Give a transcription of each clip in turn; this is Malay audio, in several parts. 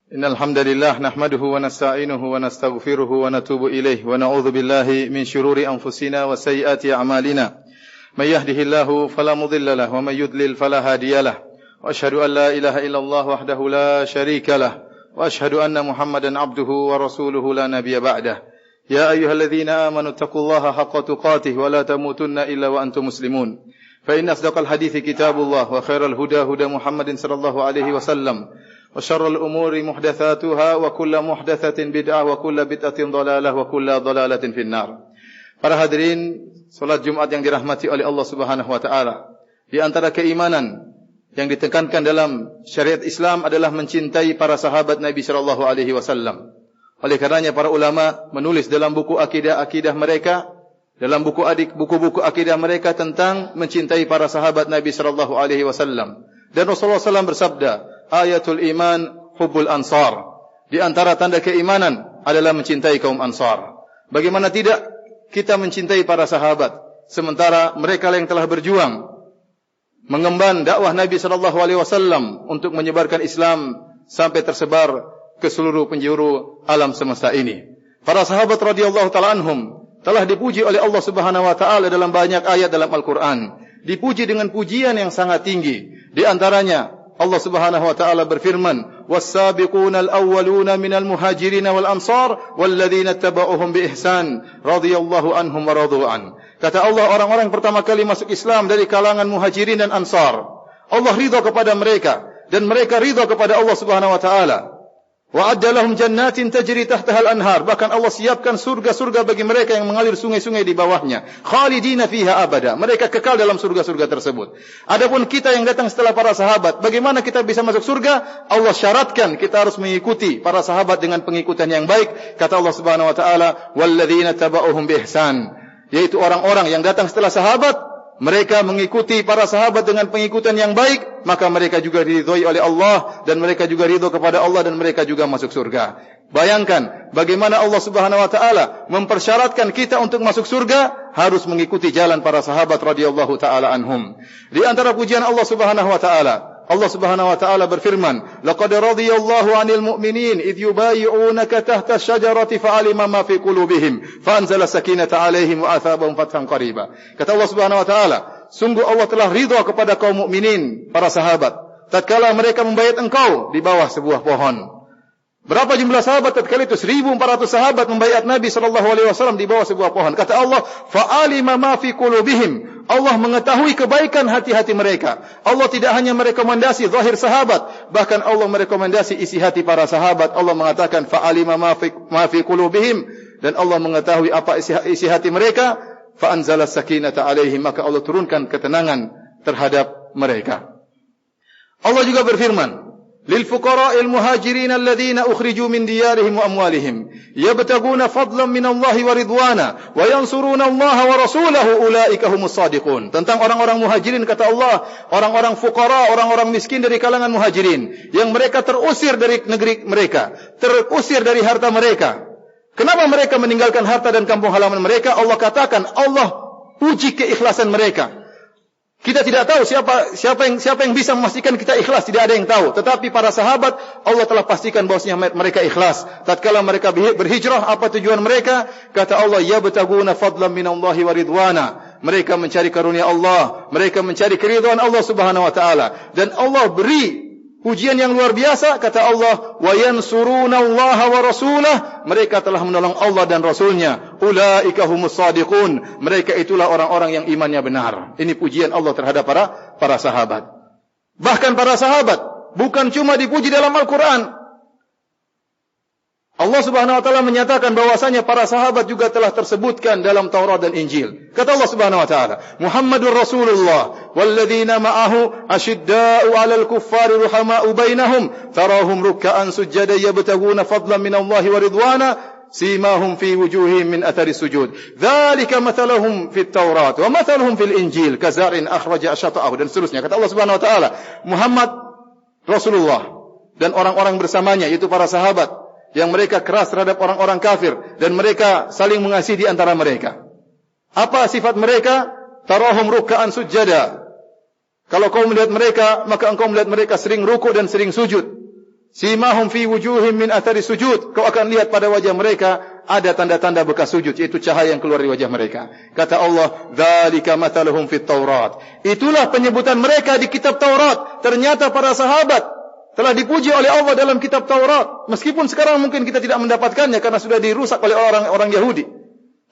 Innal hamdalillah nahmaduhu wa nasta'inuhu wa nastaghfiruhu wa natubu ilayh wa na'udzu billahi min shururi anfusina wa sayyiati a'malina. May yahdihillahu fala mudilla lahu wa may yudlil fala hadiyalah. Wa asyhadu an la ilaha illallah wahdahu la syarika lah wa asyhadu anna Muhammadan 'abduhu wa rasuluhu la nabiyya ba'dah. Ya ayyuhalladzina amanu taqullaha haqqa tuqatih wa la tamutunna illa wa antum muslimun. Fa inna asdaqal hadithi kitabullah wa khairal huda huda Muhammadin sallallahu alaihi wasallam. Wa syarrul umuri muhdatsatuha wa kullu muhdatsatin bid'ah wa kullu bid'atin dhalalah wa kullu dhalalatin finnar. Para hadirin salat Jumat yang dirahmati oleh Allah Subhanahu wa taala. Di antara keimanan yang ditekankan dalam syariat Islam adalah mencintai para sahabat Nabi sallallahu alaihi wasallam. Oleh karenanya para ulama menulis dalam buku akidah mereka, dalam buku-buku akidah mereka tentang mencintai para sahabat Nabi sallallahu alaihi wasallam. Dan Rasulullah SAW bersabda, ayatul iman hubbul ansar. Di antara tanda keimanan adalah mencintai kaum Ansar. Bagaimana tidak kita mencintai para sahabat sementara mereka yang telah berjuang mengemban dakwah Nabi sallallahu alaihi wasallam untuk menyebarkan Islam sampai tersebar ke seluruh penjuru alam semesta ini. Para sahabat radhiyallahu taala anhum telah dipuji oleh Allah Subhanahu wa taala dalam banyak ayat dalam Al-Qur'an. Dipuji dengan pujian yang sangat tinggi. Di antaranya Allah Subhanahu wa taala berfirman, "Was-sabiqunal awwaluna minal muhajirin wal ansar walladzina tabauhum bi ihsan radhiyallahu anhum wa radu an." Kata Allah, orang-orang yang pertama kali masuk Islam dari kalangan muhajirin dan ansar, Allah ridha kepada mereka dan mereka ridha kepada Allah Subhanahu wa taala. Wa adda lahum jannatin tajri tahtaha al-anhar. Bahkan Allah siapkan surga-surga bagi mereka yang mengalir sungai-sungai di bawahnya. Khalidina fiha abada. Mereka kekal dalam surga-surga tersebut. Adapun kita yang datang setelah para sahabat, bagaimana kita bisa masuk surga? Allah syaratkan kita harus mengikuti para sahabat dengan pengikutan yang baik. Kata Allah Subhanahu wa taala, "Walladzina tabauhum bi ihsan." Yaitu orang-orang yang datang setelah sahabat, mereka mengikuti para sahabat dengan pengikutan yang baik, maka mereka juga diridhoi oleh Allah dan mereka juga ridho kepada Allah dan mereka juga masuk surga. Bayangkan bagaimana Allah Subhanahu wa taala mempersyaratkan kita untuk masuk surga harus mengikuti jalan para sahabat radhiyallahu taala anhum. Di antara pujian Allah Subhanahu wa taala, Allah Subhanahu wa taala berfirman, "Laqad radiyallahu 'anil mu'minin idh yubayyi'unaka tahta asy-syajarati fa'alima ma fi qulubihim fa anzala sakinata 'alaihim wa athabahum fathan qariba." Kata Allah Subhanahu wa taala, sungguh Allah telah ridha kepada kaum mukminin, para sahabat, tatkala mereka membaiat engkau di bawah sebuah pohon. Berapa jumlah sahabat tatkala itu? 1.400 sahabat membaiat Nabi sallallahu alaihi wasallam di bawah sebuah pohon. Kata Allah, fa'alima ma fi qulubihim. Allah mengetahui kebaikan hati-hati mereka. Allah tidak hanya merekomendasi zahir sahabat, bahkan Allah merekomendasi isi hati para sahabat. Allah mengatakan fa'alima ma fi qulubihim, dan Allah mengetahui apa isi hati mereka. Fa anzala sakinata alaihim, maka Allah turunkan ketenangan terhadap mereka. Allah juga berfirman, lil fuqara'il muhajirin alladhina ukhriju min diyarihim wa amwalihim yabtaguna fadlan min Allah wa ridwana wa yansuruna Allah wa rasulahu ulaika humus shadiqun. Tentang orang-orang muhajirin kata Allah, orang-orang fuqara, orang-orang miskin dari kalangan muhajirin yang mereka terusir dari negeri mereka, terusir dari harta mereka. Kenapa mereka meninggalkan harta dan kampung halaman mereka? Allah katakan, Allah puji keikhlasan mereka. Kita tidak tahu siapa yang bisa memastikan kita ikhlas, tidak ada yang tahu. Tetapi para sahabat, Allah telah pastikan bahwasanya mereka ikhlas. Tatkala mereka berhijrah, apa tujuan mereka? Kata Allah, yabtaguna fadlan minallahi wa ridwana. Mereka mencari karunia Allah, mereka mencari keridhaan Allah Subhanahu wa taala. Dan Allah beri pujian yang luar biasa, kata Allah, wa yansuruna Allah wa rasulah. Mereka telah menolong Allah dan Rasulnya. Ulaika humus shadiqun. Mereka itulah orang-orang yang imannya benar. Ini pujian Allah terhadap para sahabat. Bahkan para sahabat bukan cuma dipuji dalam Al-Quran. Allah Subhanahu wa taala menyatakan bahwasanya para sahabat juga telah tersebutkan dalam Taurat dan Injil. Kata Allah Subhanahu wa taala, Muhammadur Rasulullah walladzina ma'ahu asyidda'u 'alal kuffari ruhama'u bainahum tarahum ruk'an sujada yabtaguna fadlan minallahi wa ridwana simahum fi wujuhihim min athari sujud. Dzalika mathaluhum fit Taurat wa mathaluhum fil Injil kazar'in akhraja ashata'ahu, dan seterusnya. Kata Allah Subhanahu wa taala, Muhammad Rasulullah dan orang-orang bersamanya, yaitu para sahabat, yang mereka keras terhadap orang-orang kafir dan mereka saling mengasihi di antara mereka. Apa sifat mereka? Tarahum ruk'an sujada. Kalau kau melihat mereka, maka engkau melihat mereka sering rukuk dan sering sujud. simahum fi wujuhim min athari sujud. Kau akan lihat pada wajah mereka ada tanda-tanda bekas sujud, yaitu cahaya yang keluar dari wajah mereka. Kata Allah, dzalika mathaluhum fit Taurat. Itulah penyebutan mereka di kitab Taurat. Ternyata para sahabat telah dipuji oleh Allah dalam kitab Taurat. Meskipun sekarang mungkin kita tidak mendapatkannya karena sudah dirusak oleh orang-orang Yahudi.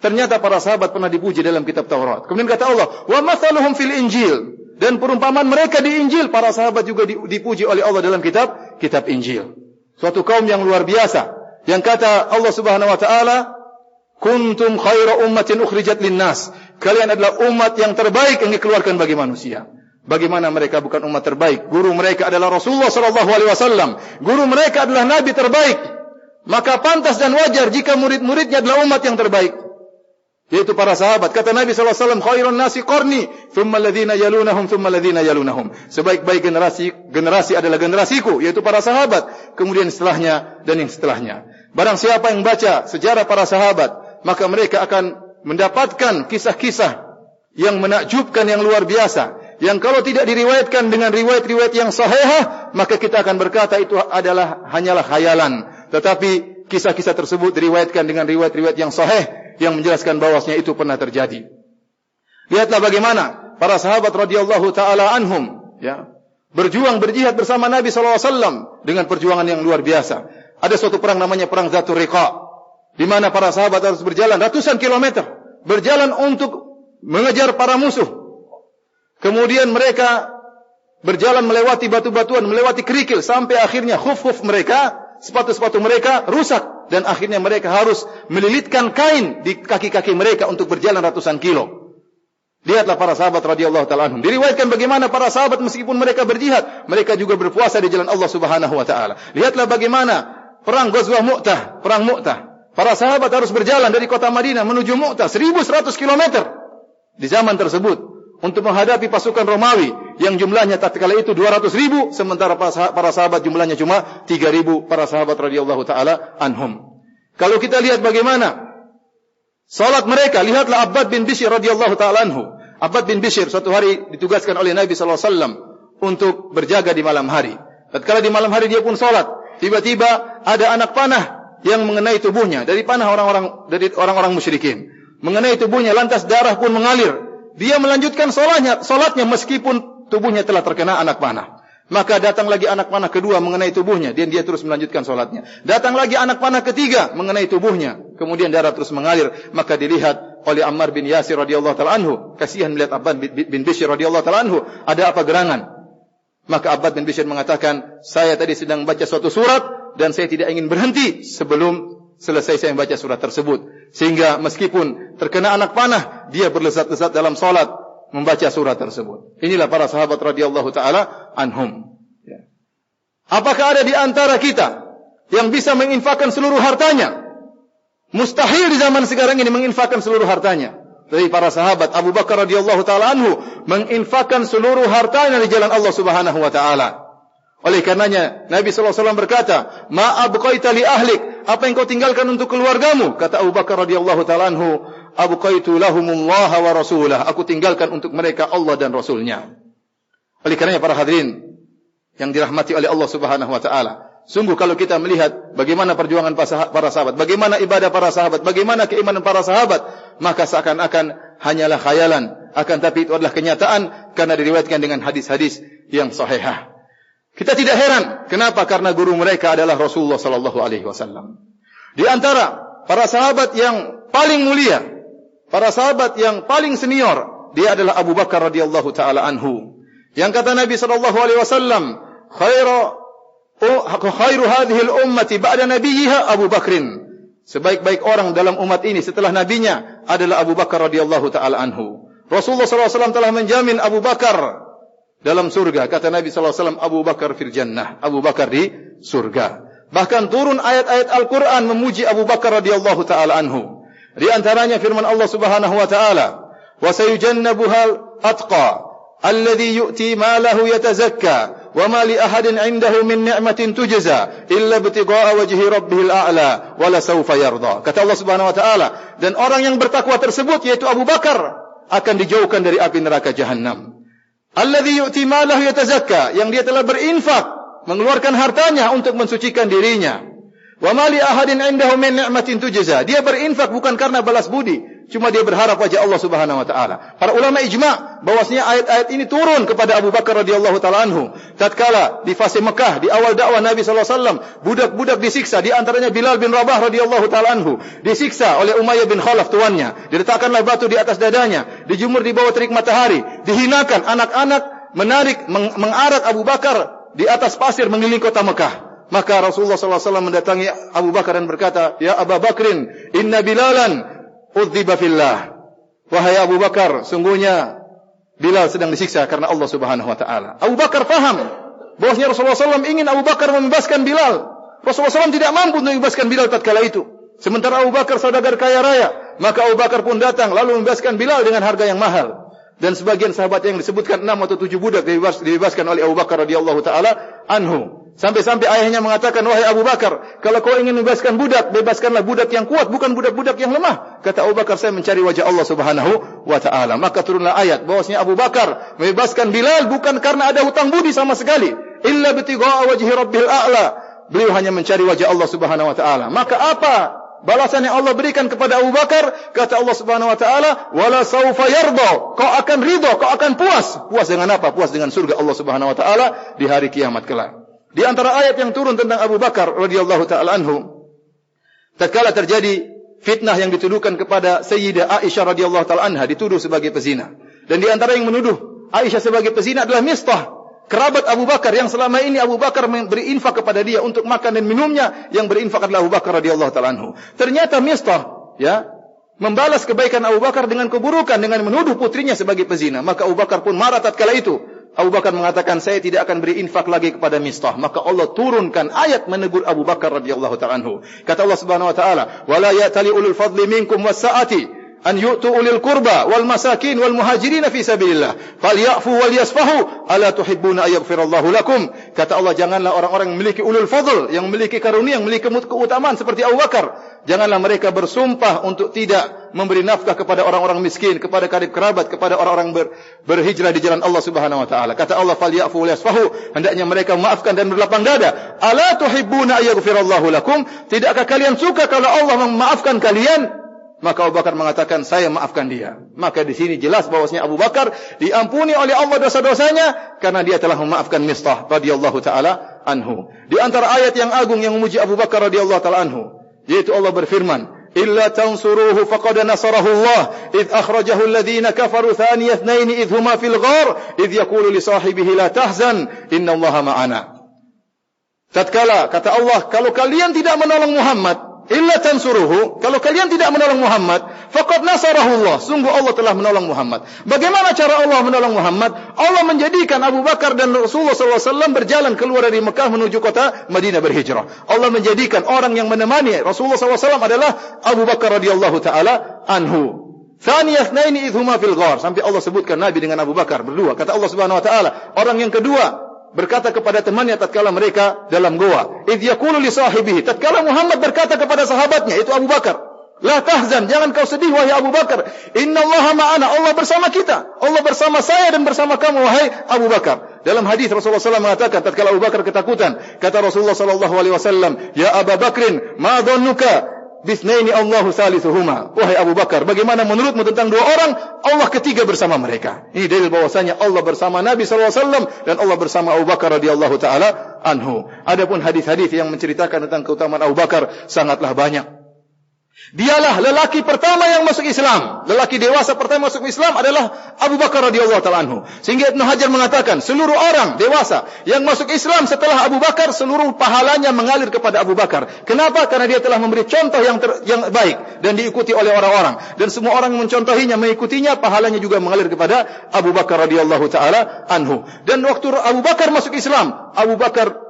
Ternyata para sahabat pernah dipuji dalam kitab Taurat. Kemudian kata Allah, wa mathaluhum fil Injil. Dan perumpamaan mereka di Injil, para sahabat juga dipuji oleh Allah dalam kitab Injil. Suatu kaum yang luar biasa. Yang kata Allah Subhanahu wa taala, kuntum khaira ummatin ukhrijat linnas. Kalian adalah umat yang terbaik yang dikeluarkan bagi manusia. Bagaimana mereka bukan umat terbaik? Guru mereka adalah Rasulullah sallallahu alaihi wasallam. Guru mereka adalah nabi terbaik. Maka pantas dan wajar jika murid-muridnya adalah umat yang terbaik, yaitu para sahabat. Kata Nabi sallallahu alaihi wasallam, khairun nasi qarni, thumma alladhina yalunahum, thumma alladhina yalunahum. Sebaik-baik generasi adalah generasiku, yaitu para sahabat, kemudian setelahnya dan yang setelahnya. Barang siapa yang baca sejarah para sahabat, maka mereka akan mendapatkan kisah-kisah yang menakjubkan, yang luar biasa, yang kalau tidak diriwayatkan dengan riwayat-riwayat yang sahihah, maka kita akan berkata itu hanyalah khayalan. Tetapi kisah-kisah tersebut diriwayatkan dengan riwayat-riwayat yang sahih, yang menjelaskan bahwasanya itu pernah terjadi. Lihatlah bagaimana para sahabat radhiyallahu taala anhum, ya, berjihad bersama Nabi sallallahu alaihi wasallam dengan perjuangan yang luar biasa. Ada suatu perang namanya perang Zatul Riqa, di mana para sahabat harus berjalan ratusan kilometer, berjalan untuk mengejar para musuh. Kemudian mereka berjalan melewati batu-batuan, melewati kerikil, sampai akhirnya khuf-khuf mereka, sepatu-sepatu mereka rusak, dan akhirnya mereka harus melilitkan kain di kaki-kaki mereka untuk berjalan ratusan kilo. Lihatlah para sahabat radhiyallahu taala anhum. Diriwayatkan bagaimana para sahabat meskipun mereka berjihad, mereka juga berpuasa di jalan Allah Subhanahu wa taala. Lihatlah bagaimana perang Ghazwah Mu'tah, perang Mu'tah. Para sahabat harus berjalan dari kota Madinah menuju Mu'tah 1100 km di zaman tersebut untuk menghadapi pasukan Romawi yang jumlahnya tatkala itu 200.000, sementara para sahabat jumlahnya cuma 3.000 para sahabat radhiyallahu taala anhum. Kalau kita lihat bagaimana salat mereka, lihatlah Abbad bin Bishr radhiyallahu taala anhu. Abbad bin Bishr suatu hari ditugaskan oleh Nabi sallallahu alaihi wasallam untuk berjaga di malam hari. Tatkala di malam hari dia pun salat, tiba-tiba ada anak panah yang mengenai tubuhnya dari panah orang-orang musyrikin. Mengenai tubuhnya, lantas darah pun mengalir. Dia melanjutkan salatnya meskipun tubuhnya telah terkena anak panah. Maka datang lagi anak panah kedua mengenai tubuhnya, dan dia terus melanjutkan salatnya. Datang lagi anak panah ketiga mengenai tubuhnya, kemudian darah terus mengalir. Maka dilihat oleh Ammar bin Yasir radhiyallahu taala anhu, kasihan melihat Abbad bin Bishr radhiyallahu taala anhu, ada apa gerangan? Maka Abbad bin Bishr mengatakan, saya tadi sedang baca suatu surat dan saya tidak ingin berhenti sebelum selesai saya membaca surat tersebut. Sehingga meskipun terkena anak panah, dia berlezat-lezat dalam salat membaca surat tersebut. Inilah para sahabat radhiyallahu taala anhum. Ya. Apakah ada di antara kita yang bisa menginfakkan seluruh hartanya? Mustahil di zaman sekarang ini menginfakkan seluruh hartanya. Dari para sahabat, Abu Bakar radhiyallahu taala anhu menginfakkan seluruh hartanya di jalan Allah Subhanahu wa taala. Oleh karenanya Nabi sallallahu alaihi wasallam berkata, "Ma abqaita li ahlik?" Apa yang kau tinggalkan untuk keluargamu? Kata Abu Bakar radhiyallahu taala anhu, "Abqaitu lahumullah wa rasulah." Aku tinggalkan untuk mereka Allah dan Rasulnya. Oleh karenanya para hadirin yang dirahmati oleh Allah Subhanahu wa taala, sungguh kalau kita melihat bagaimana perjuangan para sahabat, bagaimana ibadah para sahabat, bagaimana keimanan para sahabat, maka seakan-akan hanyalah khayalan, akan tapi itu adalah kenyataan karena diriwayatkan dengan hadis-hadis yang sahihah. Kita tidak heran, kenapa? Karena guru mereka adalah Rasulullah sallallahu alaihi wasallam. Di antara para sahabat yang paling mulia, para sahabat yang paling senior, dia adalah Abu Bakar radhiyallahu taala anhu. Yang kata Nabi sallallahu alaihi wasallam, khairu hadhihi al-ummati ba'da nabiyha Abu Bakrin. Sebaik-baik orang dalam umat ini setelah nabinya adalah Abu Bakar radhiyallahu taala anhu. Rasulullah sallallahu alaihi wasallam telah menjamin Abu Bakar dalam surga. Kata Nabi sallallahu alaihi wasallam, Abu Bakar fil jannah. Abu Bakar di surga. Bahkan turun ayat-ayat Al-Qur'an memuji Abu Bakar radhiyallahu taala anhu. Di antaranya firman Allah Subhanahu wa taala, "Wa sayujannabuhal atqa alladhi yu'ti malahu yatazakka wa ma li ahadin 'indahu min ni'matin tujza illa ibtigha'a wajhi rabbihil a'la wa la sawfa yarda." Kata Allah Subhanahu wa taala, dan orang yang bertakwa tersebut yaitu Abu Bakar akan dijauhkan dari api neraka Jahannam. Alladhi yu'ti malahu yatazakka, yang dia telah berinfak mengeluarkan hartanya untuk mensucikan dirinya. Wa ma li ahadin 'indahu min ni'matin tujza. Dia berinfak bukan karena balas budi, cuma dia berharap wajah Allah Subhanahu wa taala. Para ulama ijma' bahwasanya ayat-ayat ini turun kepada Abu Bakar radhiyallahu taala anhu tatkala di fase Mekah, di awal dakwah Nabi sallallahu alaihi wasallam, budak-budak disiksa, di antaranya Bilal bin Rabah radhiyallahu taala anhu disiksa oleh Umayyah bin Khalaf tuannya. Diletakkanlah batu di atas dadanya, dijemur di bawah terik matahari, dihinakan, anak-anak mengarak Abu Bakar di atas pasir mengelilingi kota Mekah. Maka Rasulullah sallallahu alaihi wasallam mendatangi Abu Bakar dan berkata, "Ya Abu Bakrin, inna Bilalan udziba fillah." Wahai Abu Bakar, sungguhnya Bilal sedang disiksa karena Allah Subhanahu wa taala. Abu Bakar faham bahwasanya Rasulullah sallallahu ingin Abu Bakar membebaskan Bilal. Rasulullah sallallahu tidak mampu untuk membebaskan Bilal tatkala itu. Sementara Abu Bakar saudagar kaya raya, maka Abu Bakar pun datang lalu membebaskan Bilal dengan harga yang mahal. Dan sebagian sahabat yang disebutkan 6 atau 7 budak dibebaskan oleh Abu Bakar radhiyallahu taala anhu. Sampai-sampai ayahnya mengatakan, "Wahai Abu Bakar, kalau kau ingin membebaskan budak, bebaskanlah budak yang kuat, bukan budak-budak yang lemah." Kata Abu Bakar, "Saya mencari wajah Allah Subhanahu wa taala." Maka turunlah ayat bahwasanya Abu Bakar membebaskan Bilal bukan karena ada hutang budi sama sekali, illa bitigha'a wajhi rabbil a'la. Beliau hanya mencari wajah Allah Subhanahu wa taala. Maka apa balasan yang Allah berikan kepada Abu Bakar? Kata Allah Subhanahu wa taala, "Wala saufa yarda." Kau akan ridha, kau akan puas. Puas dengan apa? Puas dengan surga Allah Subhanahu wa taala di hari kiamat kelak. Di antara ayat yang turun tentang Abu Bakar radhiyallahu taala anhu, tatkala terjadi fitnah yang dituduhkan kepada Sayyidah Aisyah radhiyallahu taala anha, dituduh sebagai pezina. Dan di antara yang menuduh Aisyah sebagai pezina adalah Mistah, kerabat Abu Bakar yang selama ini Abu Bakar beri infak kepada dia untuk makan dan minumnya, yang berinfak adalah Abu Bakar radhiyallahu taala anhu. Ternyata Mistah membalas kebaikan Abu Bakar dengan keburukan, dengan menuduh putrinya sebagai pezina. Maka Abu Bakar pun marah tatkala itu. Abu Bakar mengatakan, "Saya tidak akan beri infak lagi kepada Mistah." Maka Allah turunkan ayat menegur Abu Bakar radhiyallahu ta'ala anhu. Kata Allah Subhanahu wa taala, "Wala ya'tali ulul fadli minkum was-sa'ati an yu'tu ulil qurba wal masakin wal muhajirin fi sabilillah falyafu wal yasfahu ala tuhibbuna ayaghfirallahu lakum." Kata Allah, janganlah orang-orang yang memiliki ulul fadl, yang memiliki karunia, yang memiliki keutamaan seperti Abu Bakar, janganlah mereka bersumpah untuk tidak memberi nafkah kepada orang-orang miskin, kepada karib kerabat, kepada orang-orang berhijrah di jalan Allah Subhanahu wa taala. Kata Allah, "Falyafu wal yasfahu." Hendaknya mereka memaafkan dan berlapang dada. "Ala tuhibbuna ayaghfirallahu lakum?" Tidakkah kalian suka kalau Allah memaafkan kalian? Maka Abu Bakar mengatakan, "Saya maafkan dia." Maka di sini jelas bahwasanya Abu Bakar diampuni oleh Allah dosa-dosanya karena dia telah memaafkan Mistah radhiyallahu taala anhu. Di antara ayat yang agung yang memuji Abu Bakar radhiyallahu taala anhu, yaitu Allah berfirman, "Illa tansuruhu faqad nasarahu Allah idh akhrajahu alladhina kafaru thaniya ithnaini idh huma fil ghar idh yaqulu li sahibihi la tahzan innallaha ma'ana." Tatkala kata Allah, kalau kalian tidak menolong Muhammad, illa tansuruhu, kalau kalian tidak menolong Muhammad, faqad nasarahu Allah, sungguh Allah telah menolong Muhammad. Bagaimana cara Allah menolong Muhammad? Allah menjadikan Abu Bakar dan Rasulullah SAW berjalan keluar dari Mekah menuju kota Madinah berhijrah. Allah menjadikan orang yang menemani Rasulullah SAW adalah Abu Bakar radhiyallahu taala anhu. Tsaniyah tsnaini idh huma fil ghar, sampai Allah sebutkan Nabi dengan Abu Bakar berdua. Kata Allah Subhanahu wa taala, orang yang kedua berkata kepada temannya tatkala mereka dalam goa, idh yaqulu li sahibihi, tatkala Muhammad berkata kepada sahabatnya, itu Abu Bakar, "La tahzan, jangan kau sedih wahai Abu Bakar. Innallaha ma'ana, Allah bersama kita. Allah bersama saya dan bersama kamu wahai Abu Bakar." Dalam hadis Rasulullah SAW mengatakan tatkala Abu Bakar ketakutan, kata Rasulullah SAW, "Ya Abu Bakrin, ma dhannuka bisnaini Allahu salisuhuma." Wahai Abu Bakar, bagaimana menurutmu tentang dua orang Allah ketiga bersama mereka? Ini dalil bahwasanya Allah bersama Nabi SAW dan Allah bersama Abu Bakar radhiyallahu taala anhu. Adapun hadis-hadis yang menceritakan tentang keutamaan Abu Bakar sangatlah banyak. Dialah lelaki pertama yang masuk Islam. Lelaki dewasa pertama masuk Islam adalah Abu Bakar radhiyallahu taala anhu. Sehingga Ibnu Hajar mengatakan, seluruh orang dewasa yang masuk Islam setelah Abu Bakar, seluruh pahalanya mengalir kepada Abu Bakar. Kenapa? Karena dia telah memberi contoh yang baik dan diikuti oleh orang-orang. Dan semua orang yang mencontohinya, mengikutinya, pahalanya juga mengalir kepada Abu Bakar radhiyallahu taala anhu. Dan waktu Abu Bakar masuk Islam, Abu Bakar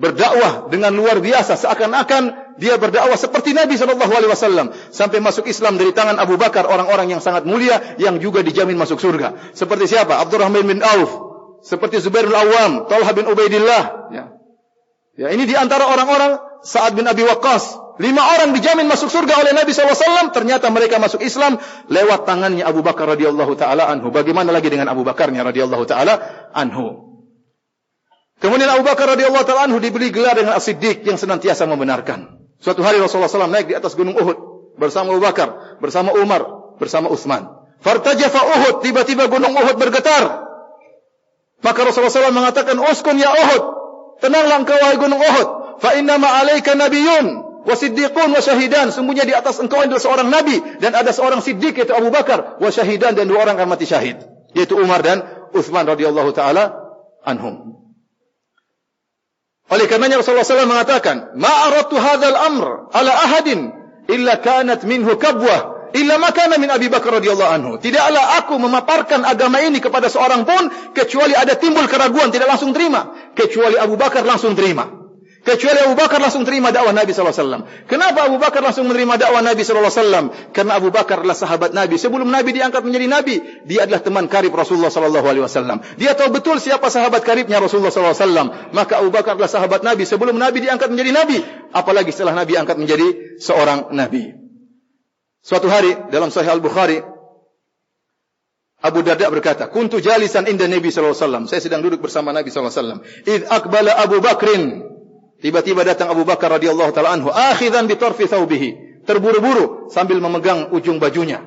berdakwah dengan luar biasa, seakan-akan dia berdakwah seperti Nabi SAW. Sampai masuk Islam dari tangan Abu Bakar orang-orang yang sangat mulia, yang juga dijamin masuk surga. Seperti siapa? Abdurrahman bin Auf, seperti Zubairul Awwam, Talha bin Ubaidillah. Ya, ini di antara orang-orang Sa'ad bin Abi Waqqas. 5 orang dijamin masuk surga oleh Nabi SAW. Ternyata mereka masuk Islam lewat tangannya Abu Bakar radhiyallahu taala anhu. Bagaimana lagi dengan Abu Bakarnya radhiyallahu taala anhu? Kemudian Abu Bakar radhiyallahu taala anhu diberi gelar dengan As-Siddiq yang senantiasa membenarkan. Suatu hari Rasulullah SAW naik di atas gunung Uhud bersama Abu Bakar, bersama Umar, bersama Utsman. Fartajafa Uhud, tiba-tiba gunung Uhud bergetar. Maka Rasulullah SAW mengatakan, "Uskun ya Uhud, tenanglah engkau wahai gunung Uhud. Fa inna ma 'alaika nabiyyun wa siddiqun wa syahidan." Sungguhnya di atas engkau adalah seorang nabi dan ada seorang siddiq yaitu Abu Bakar, wa syahidan dan dua orang akan mati syahid, yaitu Umar dan Utsman radhiyallahu taala anhum. Oleh karenanya Rasulullah SAW mengatakan, "Ma aradtu hadzal amr ala ahadin illa kanat minhu kabwah illa ma kana min Abi Bakar radhiyallahu anhu." Tidaklah aku memaparkan agama ini kepada seorang pun kecuali ada timbul keraguan, tidak langsung terima, kecuali Abu Bakar langsung terima. Kecuali Abu Bakar langsung terima dakwah Nabi sallallahu alaihi wasallam. Kenapa Abu Bakar langsung menerima dakwah Nabi sallallahu alaihi wasallam? Karena Abu Bakar adalah sahabat Nabi. Sebelum Nabi diangkat menjadi nabi, dia adalah teman karib Rasulullah sallallahu alaihi wasallam. Dia tahu betul siapa sahabat karibnya Rasulullah sallallahu alaihi wasallam. Maka Abu Bakar adalah sahabat Nabi sebelum Nabi diangkat menjadi nabi, apalagi setelah Nabi angkat menjadi seorang nabi. Suatu hari dalam Sahih Al-Bukhari, Abu Darda berkata, "Kuntu jalisan inda Nabi sallallahu alaihi wasallam." Saya sedang duduk bersama Nabi sallallahu alaihi wasallam. "Idz aqbala Abu Bakrin." Tiba-tiba datang Abu Bakar radhiyallahu taala anhu, akhidan bi tarfi thawbihi. Terburu-buru sambil memegang ujung bajunya.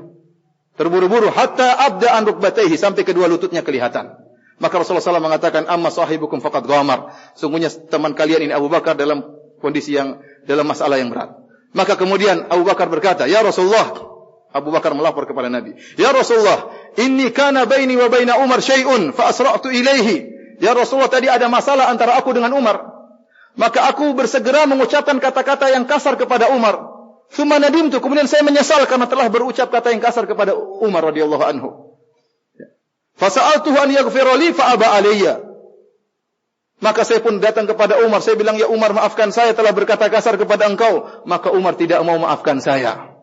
Terburu-buru hatta abda an rukbatayhi, sampai kedua lututnya kelihatan. Maka Rasulullah SAW mengatakan, "Amma sahibukum faqad ghamar." Sungguhnya teman kalian ini Abu Bakar dalam kondisi dalam masalah yang berat. Maka kemudian Abu Bakar berkata, "Ya Rasulullah," Abu Bakar melapor kepada Nabi, "Ya Rasulullah, inni kana baini wa baina Umar syai'un fa asra'tu ilaihi." Ya Rasulullah, tadi ada masalah antara aku dengan Umar. Maka aku bersegera mengucapkan kata-kata yang kasar kepada Umar. Tsumma nadimtu, kemudian saya menyesal karena telah berucap kata yang kasar kepada Umar radhiyallahu anhu. Fasa'altuhu an yaghfira li fa aba alayya. Maka saya pun datang kepada Umar, saya bilang, "Ya Umar, maafkan saya telah berkata kasar kepada engkau." Maka Umar tidak mau maafkan saya.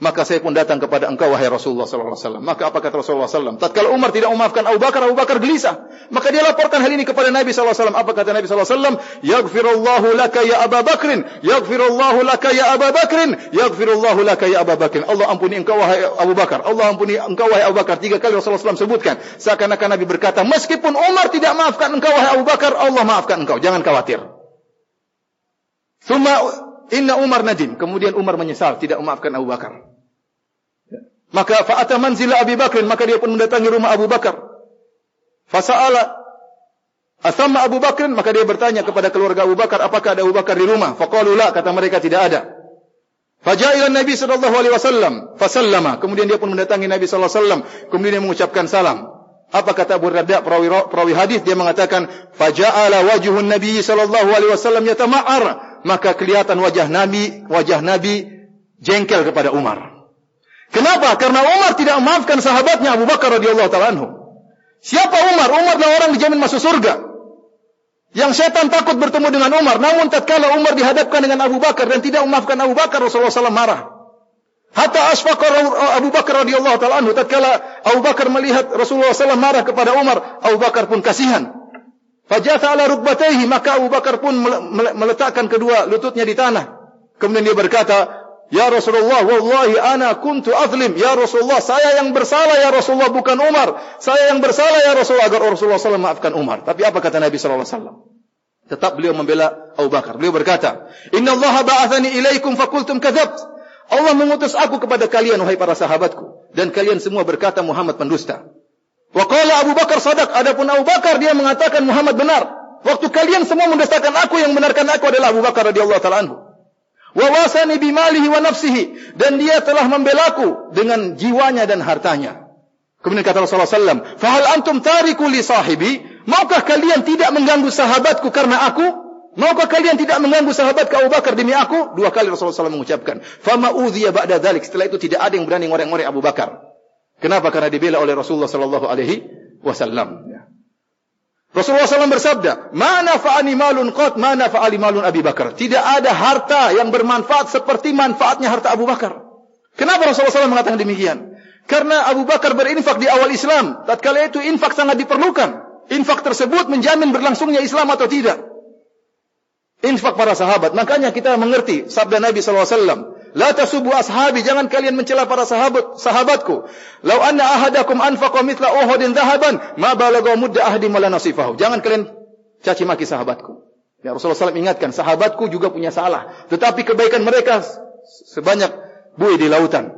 Maka saya pun datang kepada engkau wahai Rasulullah sallallahu alaihi wasallam. Maka apa kata Rasulullah sallallahu alaihi wasallam? Tatkala Umar tidak memaafkan Abu Bakar gelisah. Maka dia laporkan hal ini kepada Nabi sallallahu alaihi wasallam. Apa kata Nabi sallallahu alaihi wasallam? "Yaghfirullahu laka ya Abu Bakrin, yaghfirullahu laka ya Abu Bakrin, yaghfirullahu laka ya Abu Bakrin." Allah ampuni engkau wahai Abu Bakar. Allah ampuni engkau wahai Abu Bakar. 3 kali Rasulullah SAW sebutkan. Seakan-akan Nabi berkata, meskipun Umar tidak maafkan engkau wahai Abu Bakar, Allah maafkan engkau. Jangan khawatir. Tsumma inna Umar nadim. Kemudian Umar menyesal tidak memaafkan Abu Bakar. Maka fa'ata manzila Abi Bakr, maka dia pun mendatangi rumah Abu Bakar. Fasa'ala athamma Abu Bakr, maka dia bertanya kepada keluarga Abu Bakar, apakah ada Abu Bakar di rumah? Faqalu la, kata mereka tidak ada. Faja'a ila Nabi sallallahu alaihi wasallam, fasallama, kemudian dia pun mendatangi Nabi sallallahu alaihi wasallam, kemudian dia mengucapkan salam. Apa kata Abu Darda, perawi hadis, dia mengatakan, faja'ala wajhun Nabi sallallahu alaihi wasallam yatama'ar, maka kelihatan wajah Nabi jengkel kepada Umar. Kenapa? Karena Umar tidak memaafkan sahabatnya Abu Bakar radhiyallahu taala anhu. Siapa Umar? Umar adalah orang dijamin masuk surga. Yang setan takut bertemu dengan Umar. Namun tatkala Umar dihadapkan dengan Abu Bakar dan tidak memaafkan Abu Bakar, Rasulullah SAW marah. Hatta asfaqa Abu Bakar radhiyallahu taala anhu. Tatkala Abu Bakar melihat Rasulullah SAW marah kepada Umar, Abu Bakar pun kasihan. Fajatha ala rukbatayhi, maka Abu Bakar pun meletakkan kedua lututnya di tanah. Kemudian dia berkata, "Ya Rasulullah, wallahi ana kuntu azlim." Ya Rasulullah, saya yang bersalah ya Rasulullah, bukan Umar. Saya yang bersalah ya Rasulullah, agar Rasulullah SAW maafkan Umar. Tapi apa kata Nabi sallallahu alaihi wasallam? Tetap beliau membela Abu Bakar. Beliau berkata, "Inna Allah ba'athani ilaikum faqultum kadzabt." Allah mengutus aku kepada kalian wahai para sahabatku, dan kalian semua berkata Muhammad pendusta. Wa qala Abu Bakar sadaq, adapun Abu Bakar dia mengatakan Muhammad benar. Waktu kalian semua mendustakan aku, yang membenarkan aku adalah Abu Bakar radhiyallahu taala anhu. Wa wasani bimalihi wa nafsihi, dan dia telah membelaku dengan jiwanya dan hartanya. Kemudian kata Rasulullah SAW, "Fahal antum tariku li sahibi?" Maukah kalian tidak mengganggu sahabatku karena aku? Maukah kalian tidak mengganggu sahabatku Abu Bakar demi aku? 2 kali Rasulullah SAW mengucapkan. Fama udhiya ba'da dzalik. Setelah itu tidak ada yang berani ngorek-ngorek Abu Bakar. Kenapa? Karena dibela oleh Rasulullah sallallahu alaihi wasallam. Rasulullah SAW bersabda, "Ma nafa'ani malun qat, ma nafa'ali malun Abi Bakar." Tidak ada harta yang bermanfaat seperti manfaatnya harta Abu Bakar. Kenapa Rasulullah SAW mengatakan demikian? Karena Abu Bakar berinfak di awal Islam. Tatkala itu infak sangat diperlukan. Infak tersebut menjamin berlangsungnya Islam atau tidak. Infak para sahabat. Makanya kita mengerti sabda Nabi SAW, "La tasubu ashabi," jangan kalian mencela para sahabatku. "Lau anna ahadakum anfaqa mithla Uhudin dhahaban, ma balagha mudda ahadi wala nasifahu." Jangan kalian caci maki sahabatku. Ya, Rasulullah SAW ingatkan, sahabatku juga punya salah. Tetapi kebaikan mereka sebanyak buih di lautan.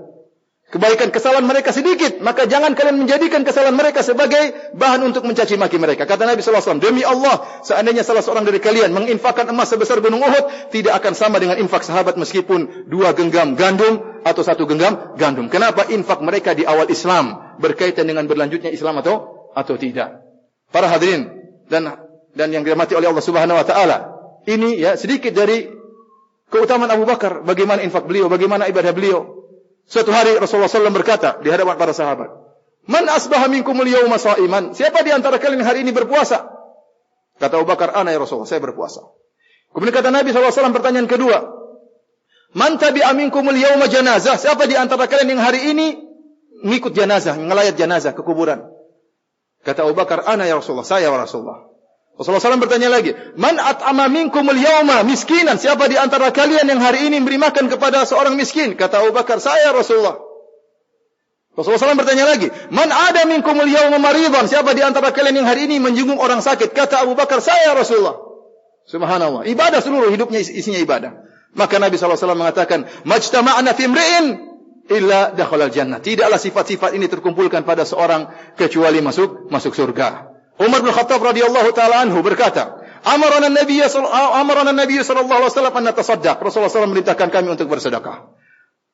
Kesalahan mereka sedikit. Maka jangan kalian menjadikan kesalahan mereka sebagai bahan untuk mencaci maki mereka. Kata Nabi SAW, demi Allah, seandainya salah seorang dari kalian menginfakkan emas sebesar gunung Uhud, tidak akan sama dengan infak sahabat meskipun 2 genggam gandum atau 1 genggam gandum. Kenapa? Infak mereka di awal Islam berkaitan dengan berlanjutnya Islam atau tidak. Para hadirin dan yang dirahmati oleh Allah Subhanahu wa taala. Ini ya sedikit dari keutamaan Abu Bakar, bagaimana infak beliau, bagaimana ibadah beliau. Suatu hari Rasulullah SAW berkata di hadapan para sahabat, "Man asbaha minkumul yawma sha'iman?" Siapa di antara kalian hari ini berpuasa? Kata Abu Bakar, "Ana ya Rasulullah, saya berpuasa." Kemudian kata Nabi SAW pertanyaan kedua, "Man tabi'a minkumul yawma janazah?" Siapa di antara kalian yang hari ini mengikut janazah, ngelayat janazah ke kuburan? Kata Abu Bakar, "Ana ya Rasulullah, saya ya Rasulullah." Rasulullah SAW bertanya lagi, "Man at'ama minkumul yawma miskinan?" Siapa di antara kalian yang hari ini memberi makan kepada seorang miskin? Kata Abu Bakar, "Saya Rasulullah." Rasulullah SAW bertanya lagi, "Man ada minkumul yawma maridan?" Siapa di antara kalian yang hari ini menjenguk orang sakit? Kata Abu Bakar, "Saya Rasulullah." Subhanallah, ibadah seluruh hidupnya isinya ibadah. Maka Nabi SAW mengatakan, "Majtama'na fi imri'in illa dakhalal jannah." Tidaklah sifat-sifat ini terkumpulkan pada seorang kecuali masuk surga. Umar bin Khattab radhiyallahu taala anhu berkata, "Amarana Nabi sallallahu alaihi wasallam an natasaddaq." Rasulullah SAW memerintahkan kami untuk bersedekah.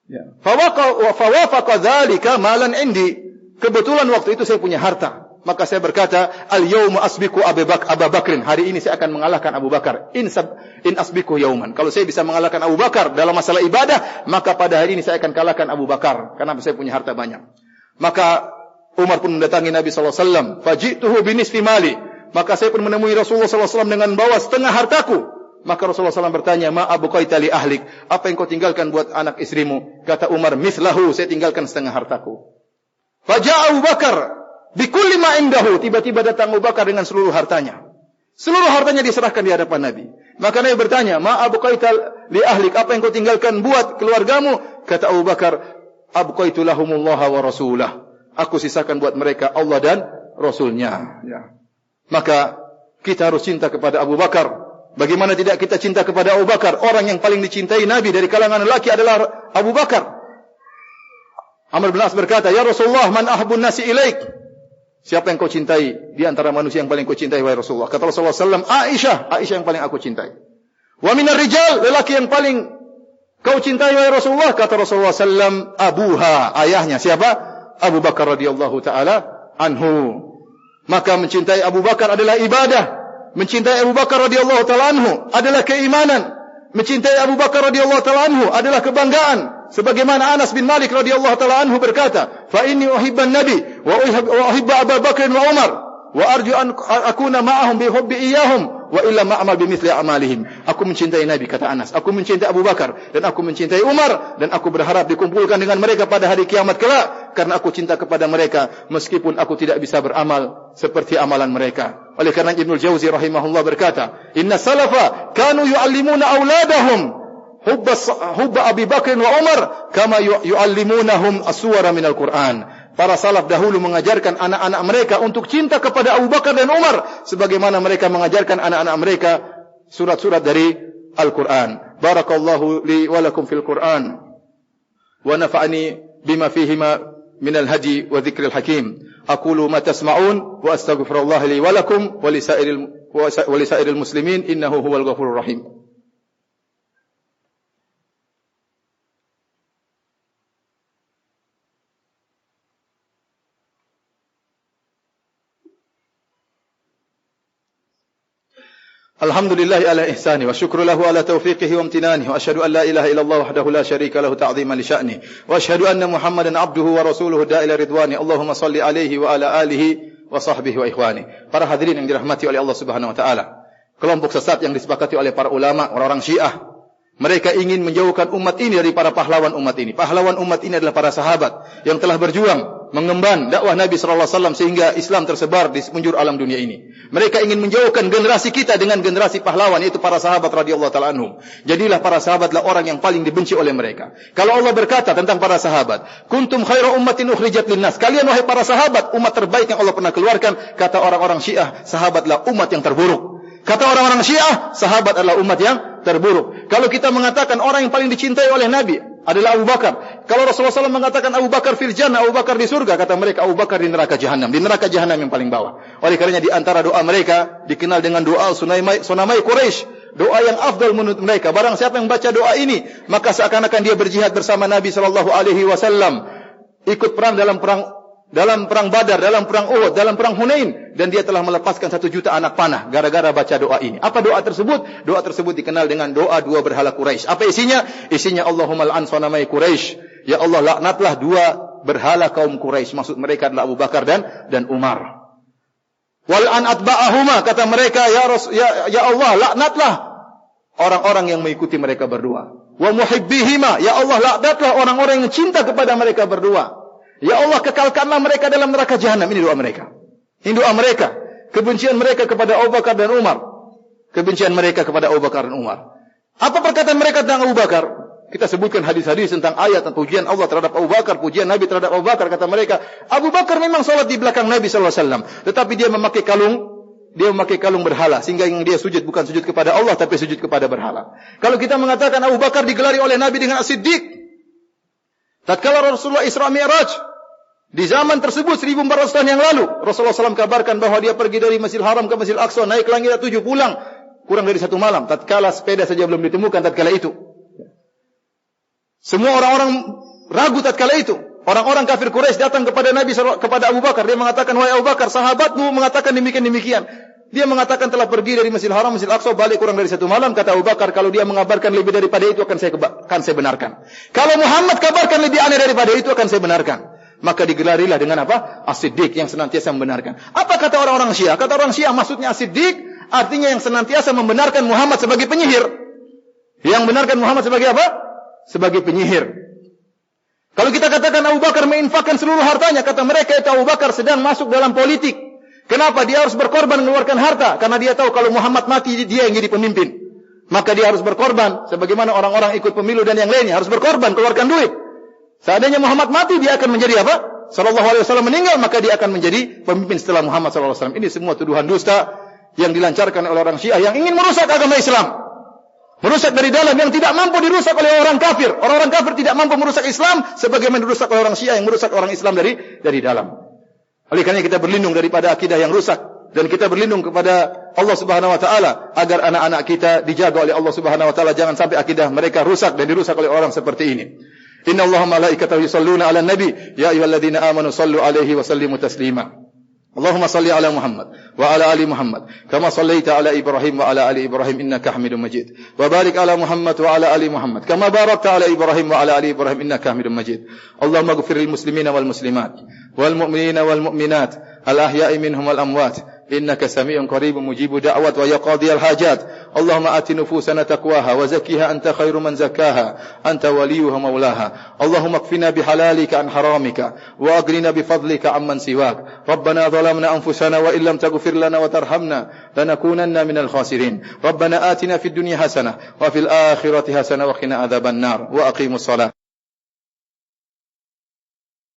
Ya. Fawafaqa dzalika malan indi. Kebetulan waktu itu saya punya harta. Maka saya berkata, "Al-yawma asbiqu Abu Bakrin." Hari ini saya akan mengalahkan Abu Bakar. In asbiqu yauman. Kalau saya bisa mengalahkan Abu Bakar dalam masalah ibadah, maka pada hari ini saya akan kalahkan Abu Bakar karena saya punya harta banyak. Maka Umar pun mendatangi Nabi SAW. Fajituhu binisfi mali. Maka saya pun menemui Rasulullah SAW dengan bawa setengah hartaku. Maka Rasulullah SAW bertanya, "Ma abqaita li ahlik?" Apa yang kau tinggalkan buat anak istrimu? Kata Umar, "Mislahu." Saya tinggalkan setengah hartaku. Faja'a Abu Bakar bikulli ma indahu. Tiba-tiba datang Abu Bakar dengan seluruh hartanya. Seluruh hartanya diserahkan di hadapan Nabi. Maka Nabi bertanya, "Ma abqaita li ahlik?" Apa yang kau tinggalkan buat keluargamu? Kata Abu Bakar, "Abqaitu lahumullaha wa rasulah." Aku sisakan buat mereka Allah dan Rasulnya. Ya. Maka kita harus cinta kepada Abu Bakar. Bagaimana tidak kita cinta kepada Abu Bakar? Orang yang paling dicintai Nabi dari kalangan lelaki adalah Abu Bakar. Amr bin As berkata, "Ya Rasulullah, man ahabbun nasi ilaik?" Siapa yang kau cintai di antara manusia yang paling kau cintai, wahai Rasulullah? Kata Rasulullah SAW, Aisyah yang paling aku cintai. Wa minar rijal, lelaki yang paling kau cintai, wahai Rasulullah? Kata Rasulullah SAW, Abuha, ayahnya. Siapa? Abu Bakar radhiyallahu taala anhu. Maka mencintai Abu Bakar adalah ibadah. Mencintai Abu Bakar radhiyallahu taala anhu adalah keimanan. Mencintai Abu Bakar radhiyallahu taala anhu adalah kebanggaan. Sebagaimana Anas bin Malik radhiyallahu taala anhu berkata, "Fa inni uhibban nabi wa uhibbu Abu Bakr wa Umar wa arju an akuna ma'ahum bi hubbi iyyahum wa illa ma'amal bimithli amalihim." Aku mencintai Nabi, kata Anas. Aku mencintai Abu Bakar dan aku mencintai Umar dan aku berharap dikumpulkan dengan mereka pada hari kiamat kelak karena aku cinta kepada mereka meskipun aku tidak bisa beramal seperti amalan mereka. Oleh karena Ibnu Jauzi rahimahullah berkata, "Inna salafa kanu yu'allimuna auladahum hubba Abi Bakr wa Umar kama yu'allimunahum as-suwara minal Qur'an." Para salaf dahulu mengajarkan anak-anak mereka untuk cinta kepada Abu Bakar dan Umar sebagaimana mereka mengajarkan anak-anak mereka surat-surat dari Al-Quran. Barakallahu li wa lakum fil Quran wa nafa'ani bima fihima minal hadi wa dzikril hakim. Aqulu ma tasma'un wa astaghfirullah li wa lakum wa lisairil muslimin innahu huwal ghafurur rahim. Alhamdulillahi ala ihsani wa syukru lahu ala taufiqihi wa amtinanihi wa asyhadu an la ilaha illallah wahdahu la syarika lahu ta'ziman li sya'ni wa asyhadu anna Muhammadan abduhu wa rasuluhu da'ila ridwani. Allahumma salli alaihi wa ala alihi wa sahbihi wa ikhwani. Para hadirin yang dirahmati oleh Allah Subhanahu wa taala. Kelompok sesat yang disepakati oleh para ulama, orang-orang Syiah. Mereka ingin menjauhkan umat ini dari para pahlawan umat ini. Pahlawan umat ini adalah para sahabat yang telah berjuang mengemban dakwah Nabi sallallahu alaihi wasallam sehingga Islam tersebar di penjuru alam dunia ini. Mereka ingin menjauhkan generasi kita dengan generasi pahlawan, yaitu para sahabat radhiyallahu taala anhum. Jadilah para sahabatlah orang yang paling dibenci oleh mereka. Kalau Allah berkata tentang para sahabat, "Kuntum khaira ummatin ukhrijat linnas." Kalian wahai para sahabat, umat terbaik yang Allah pernah keluarkan. Kata orang-orang Syiah, sahabatlah umat yang terburuk. Kata orang-orang Syiah, sahabat adalah umat yang terburuk. Kalau kita mengatakan orang yang paling dicintai oleh Nabi adalah Abu Bakar. Kalau Rasulullah SAW mengatakan Abu Bakar fil jannah, Abu Bakar di surga, kata mereka Abu Bakar di neraka jahanam. Di neraka jahanam yang paling bawah. Oleh karenanya di antara doa mereka dikenal dengan doa Sunamai Quraisy. Doa yang afdal menurut mereka. Barang siapa yang baca doa ini, maka seakan-akan dia berjihad bersama Nabi SAW. Ikut perang dalam perang Badar, dalam perang Uhud, dalam perang Hunain, dan dia telah melepaskan 1 juta anak panah gara-gara baca doa ini. Apa doa tersebut? Doa tersebut dikenal dengan doa 2 berhala Quraisy. Apa isinya? Isinya Allahumma al'an sonamai Quraisy. Ya Allah, laknatlah 2 berhala kaum Quraisy. Maksud mereka adalah Abu Bakar dan Umar. Wal'an atba'ahuma, kata mereka, ya Allah, laknatlah orang-orang yang mengikuti mereka berdua. Wa muhibbihima, ya Allah, laknatlah orang-orang yang cinta kepada mereka berdua. Ya Allah, kekalkanlah mereka dalam neraka jahanam. Ini doa mereka. Ini doa mereka. Kebencian mereka kepada Abu Bakar dan Umar. Kebencian mereka kepada Abu Bakar dan Umar. Apa perkataan mereka tentang Abu Bakar? Kita sebutkan hadis-hadis tentang ayat tentang pujian Allah terhadap Abu Bakar, pujian Nabi terhadap Abu Bakar. Kata mereka, Abu Bakar memang salat di belakang Nabi SAW. Tetapi dia memakai kalung berhala. Sehingga yang dia sujud bukan sujud kepada Allah, tapi sujud kepada berhala. Kalau kita mengatakan Abu Bakar digelari oleh Nabi dengan As-Siddiq, tatkala Rasulullah Isra Mi'raj, di zaman tersebut 1400 tahun yang lalu, Rasulullah SAW kabarkan bahawa dia pergi dari Masjidil Haram ke Masjidil Aqsa, naik langit 7, pulang kurang dari 1 malam. Tatkala sepeda saja belum ditemukan tatkala itu. Semua orang-orang ragu tatkala itu. Orang-orang kafir Quraisy datang kepada Nabi, kepada Abu Bakar. Dia mengatakan, wahai Abu Bakar, sahabatmu mengatakan demikian. Dia mengatakan telah pergi dari Masjidil Haram, Masjidil Aqsa, balik kurang dari 1 malam. Kata Abu Bakar, kalau dia mengabarkan lebih daripada itu akan saya benarkan. Kalau Muhammad kabarkan lebih aneh daripada itu akan saya benarkan. Maka digelarilah dengan apa? As-Siddiq, yang senantiasa membenarkan. Apa kata orang-orang Syiah? Kata orang Syiah, maksudnya As-Siddiq artinya yang senantiasa membenarkan Muhammad sebagai penyihir. Yang benarkan Muhammad sebagai apa? Sebagai penyihir. Kalau kita katakan Abu Bakar menginfakkan seluruh hartanya, kata mereka itu Abu Bakar sedang masuk dalam politik. Kenapa? Dia harus berkorban mengeluarkan harta. Karena dia tahu kalau Muhammad mati, dia yang jadi pemimpin. Maka dia harus berkorban. Sebagaimana orang-orang ikut pemilu dan yang lainnya. Harus berkorban, keluarkan duit. Seandainya Muhammad mati, dia akan menjadi apa? Sallallahu alaihi wasallam meninggal, maka dia akan menjadi pemimpin setelah Muhammad sallallahu alaihi wasallam. Ini semua tuduhan dusta yang dilancarkan oleh orang Syiah yang ingin merusak agama Islam. Merusak dari dalam, yang tidak mampu dirusak oleh orang kafir. Orang-orang kafir tidak mampu merusak Islam sebagaimana dirusak oleh orang Syiah yang merusak orang Islam dari dalam. Oleh karena kita berlindung daripada akidah yang rusak, dan kita berlindung kepada Allah Subhanahu wa taala agar anak-anak kita dijaga oleh Allah Subhanahu wa taala, jangan sampai akidah mereka rusak dan dirusak oleh orang seperti ini. Inna Allaha malaikatahu yusalluna 'alan nabi ya ayyuhalladzina amanu sallu 'alaihi wa sallimu taslima. Allahumma salli 'ala Muhammad wa 'ala ali Muhammad kama sallaita 'ala Ibrahim wa 'ala ali Ibrahim innaka Hamidum Majid. Wa barik 'ala Muhammad wa 'ala ali Muhammad kama barakta 'ala Ibrahim wa 'ala ali Ibrahim innaka Hamidum Majid. Allahumma ighfir lil muslimina wal muslimat wal mu'minina wal mu'minat al ahya'i minhum wal amwat innaka sami'un qaribun mujibud da'wat wa yaqdiyal hajat. Allahumma ati nufusana taqwaha wa zakkiha anta khairu man zakkaha anta waliyuha maulaha. Allahumma kfina bihalalika an haramika wa aghnina bifadlika amman siwak. Rabbana zalamna anfusana wa illam taghfir lana wa tarhamna lanakunanna minal khasirin. Rabbana atina fid dunya hasanah wa fil akhirati hasanah wa qina adzaban nar. Wa aqimus shalah.